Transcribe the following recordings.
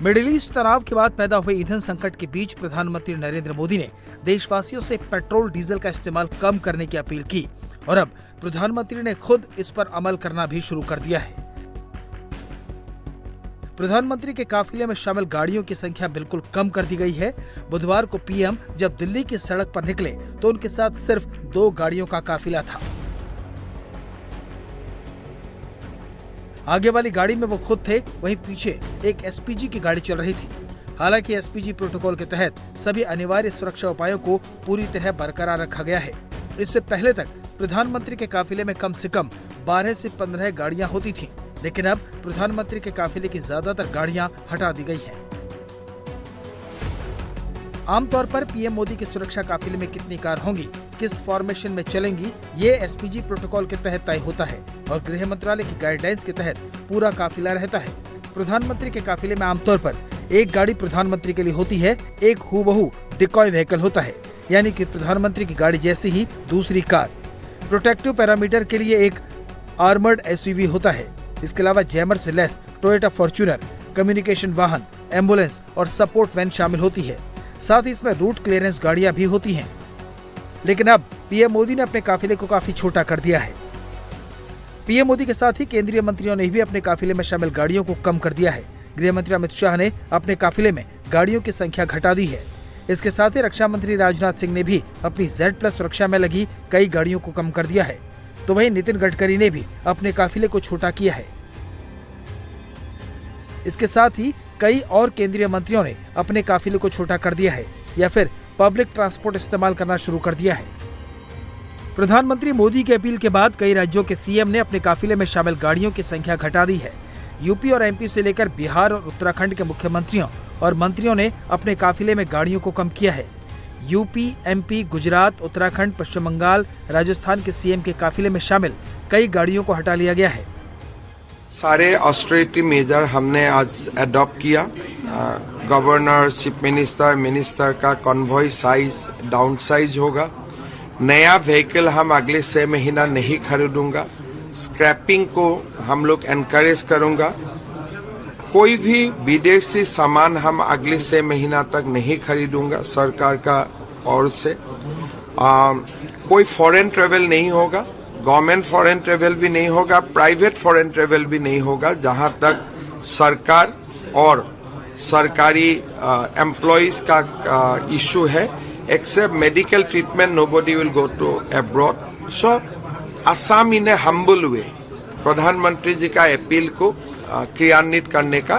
Middle east तनाव के बाद पैदा हुए ईंधन संकट के बीच प्रधानमंत्री नरेंद्र मोदी ने देशवासियों से पेट्रोल डीजल का इस्तेमाल कम करने की अपील की और अब प्रधानमंत्री ने खुद इस पर अमल करना भी शुरू कर दिया है। प्रधानमंत्री के काफिले में शामिल गाड़ियों की संख्या बिल्कुल कम कर दी गई है। बुधवार को पीएम जब दिल्ली की सड़क पर निकले तो उनके साथ सिर्फ 2 गाड़ियों का काफिला था। आगे वाली गाड़ी में वो खुद थे, वहीं पीछे एक एसपीजी की गाड़ी चल रही थी। हालांकि एसपीजी प्रोटोकॉल के तहत सभी अनिवार्य सुरक्षा उपायों को पूरी तरह बरकरार रखा गया है। इससे पहले तक प्रधानमंत्री के काफिले में कम से कम 12 से 15 गाड़ियां होती थीं, लेकिन अब प्रधानमंत्री के काफिले की ज्यादातर गाड़ियां हटा दी गई हैं। आमतौर पर पीएम मोदी के सुरक्षा काफिले में कितनी कार होंगी, किस फॉर्मेशन में चलेंगी, ये एसपीजी प्रोटोकॉल के तहत तय होता है और गृह मंत्रालय की गाइडलाइंस के तहत पूरा काफिला रहता है। प्रधानमंत्री के काफिले में आमतौर पर एक गाड़ी प्रधानमंत्री के लिए होती है, एक हूबहू डिकॉय व्हीकल होता है, यानी कि प्रधानमंत्री की गाड़ी जैसी ही दूसरी कार। प्रोटेक्टिव पैरामीटर के लिए एक आर्मर्ड एसयूवी होता है। इसके अलावा जैमर से लेस टोयोटा फॉर्च्यूनर, कम्युनिकेशन वाहन, एम्बुलेंस और सपोर्ट वैन शामिल होती है। साथ ही इसमें रूट क्लियरेंस गाड़ियां भी होती हैं। लेकिन अब पीएम मोदी ने अपने काफिले को काफी छोटा कर दिया है। पीएम मोदी के साथ ही केंद्रीय मंत्रियों ने भी अपने काफिले में शामिल गाड़ियों को कम कर दिया है। गृह मंत्री अमित शाह ने अपने काफिले में गाड़ियों की संख्या घटा दी है। इसके साथ ही रक्षा मंत्री राजनाथ सिंह ने भी अपनी Z+ सुरक्षा में लगी कई गाड़ियों को कम कर दिया है। तो वहीं नितिन गडकरी ने भी अपने काफिले को छोटा किया है। इसके साथ ही कई और केंद्रीय मंत्रियों ने अपने काफिले को छोटा कर दिया है या फिर पब्लिक ट्रांसपोर्ट इस्तेमाल करना शुरू कर दिया है। प्रधानमंत्री मोदी की अपील के बाद कई राज्यों के सीएम ने अपने काफिले में शामिल गाड़ियों की संख्या घटा दी है। यूपी और एमपी से लेकर बिहार और उत्तराखंड के मुख्यमंत्रियों और मंत्रियों ने अपने काफिले में गाड़ियों को कम किया है। यूपी, एमपी, गुजरात, उत्तराखंड, पश्चिम बंगाल, राजस्थान के सीएम के काफिले में शामिल कई गाड़ियों को हटा लिया गया है। सारे ऑस्टेरिटी मेजर हमने आज अडॉप्ट किया। गवर्नर, चीफ मिनिस्टर का कॉन्वॉय साइज डाउन साइज होगा। नया व्हीकल हम अगले 6 महीना नहीं खरीदूंगा। स्क्रैपिंग को हम लोग एनकरेज करूंगा। कोई भी विदेशी सामान हम अगले 6 महीना तक नहीं खरीदूंगा सरकार का ओर से। कोई फॉरेन ट्रेवल नहीं होगा, गवर्नमेंट फॉरेन ट्रेवल भी नहीं होगा, प्राइवेट फॉरेन ट्रेवल भी नहीं होगा। जहां तक सरकार और सरकारी एम्प्लॉइज का इशू है, except medical treatment nobody will go to abroad. So Assam in a humble way प्रधानमंत्री जी का अपील को क्रियान्वित करने का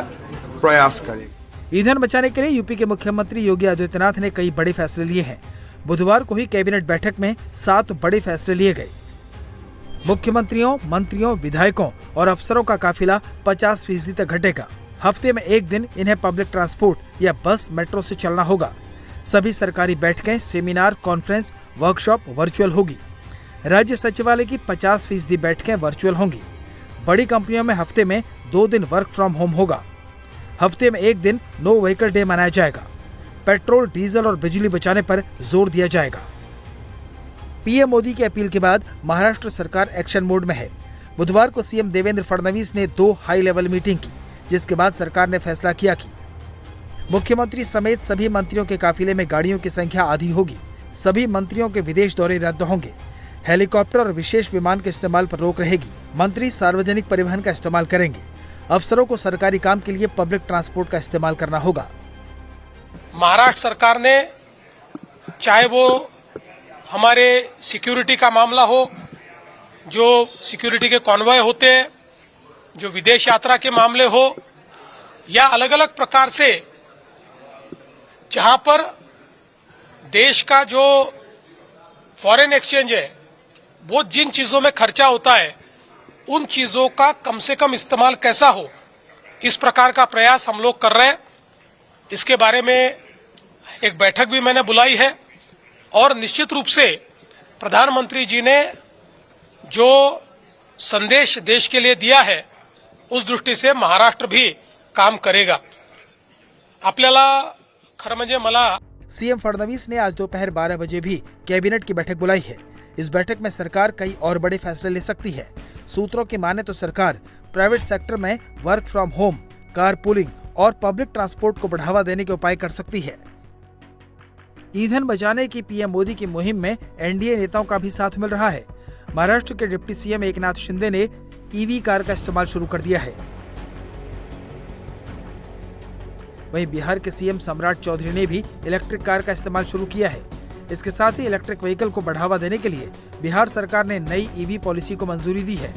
प्रयास करेगा। ईंधन बचाने के लिए यूपी के मुख्यमंत्री योगी आदित्यनाथ ने कई बड़े फैसले लिए हैं। बुधवार को ही कैबिनेट बैठक में 7 बड़े फैसले लिए गए। मुख्यमंत्रियों, मंत्रियों, विधायकों और अफसरों का काफिला 50% तक घटेगा। हफ्ते में एक दिन इन्हें पब्लिक ट्रांसपोर्ट या बस, मेट्रो से चलना होगा। सभी सरकारी बैठकें, सेमिनार, कॉन्फ्रेंस, वर्कशॉप वर्चुअल होगी। राज्य सचिवालय की 50% बैठकें वर्चुअल होंगी। बड़ी कंपनियों में हफ्ते में 2 दिन वर्क फ्रॉम होम होगा। हफ्ते में एक दिन नो व्हीकल डे मनाया जाएगा। पेट्रोल, डीजल और बिजली बचाने पर जोर दिया जाएगा। पीएम मोदी की अपील के बाद महाराष्ट्र सरकार एक्शन मोड में है। बुधवार को सीएम देवेंद्र फडणवीस ने 2 हाई लेवल मीटिंग की, जिसके बाद सरकार ने फैसला किया कि मुख्यमंत्री समेत सभी मंत्रियों के काफिले में गाड़ियों की संख्या आधी होगी। सभी मंत्रियों के विदेश दौरे रद्द होंगे। हेलीकॉप्टर और विशेष विमान के इस्तेमाल पर रोक रहेगी। मंत्री सार्वजनिक परिवहन का इस्तेमाल करेंगे। अफसरों को सरकारी काम के लिए पब्लिक ट्रांसपोर्ट का इस्तेमाल करना होगा। महाराष्ट्र सरकार ने, चाहे वो हमारे सिक्योरिटी का मामला हो, जो सिक्योरिटी के कॉन्वॉय होते हैं, जो विदेश यात्रा के मामले हो, या अलग अलग प्रकार से जहां पर देश का जो फॉरेन एक्सचेंज है, वो जिन चीजों में खर्चा होता है, उन चीजों का कम से कम इस्तेमाल कैसा हो, इस प्रकार का प्रयास हम लोग कर रहे हैं। इसके बारे में एक बैठक भी मैंने बुलाई है और निश्चित रूप से प्रधानमंत्री जी ने जो संदेश देश के लिए दिया है, उस दृष्टि से महाराष्ट्र भी काम करेगा। आपल्याला खरं म्हणजे मला सीएम फडणवीस ने आज दोपहर 12 बजे भी कैबिनेट की बैठक बुलाई है। इस बैठक में सरकार कई और बड़े फैसले ले सकती है। सूत्रों की माने तो सरकार प्राइवेट सेक्टर में work from home, car pooling और पब्लिक ट्रांसपोर्ट को बढ़ावा देने के उपाय कर सकती है। ईंधन बचाने की पीएम मोदी की मुहिम में एनडीए नेताओं का भी साथ मिल रहा है। महाराष्ट्र के डिप्टी सीएम एकनाथ शिंदे ने ईवी कार का इस्तेमाल शुरू कर दिया है। वहीं बिहार के सीएम सम्राट चौधरी ने भी इलेक्ट्रिक कार का इस्तेमाल शुरू किया है। इसके साथ ही इलेक्ट्रिक व्हीकल को बढ़ावा देने के लिए बिहार सरकार ने नई ईवी पॉलिसी को मंजूरी दी है।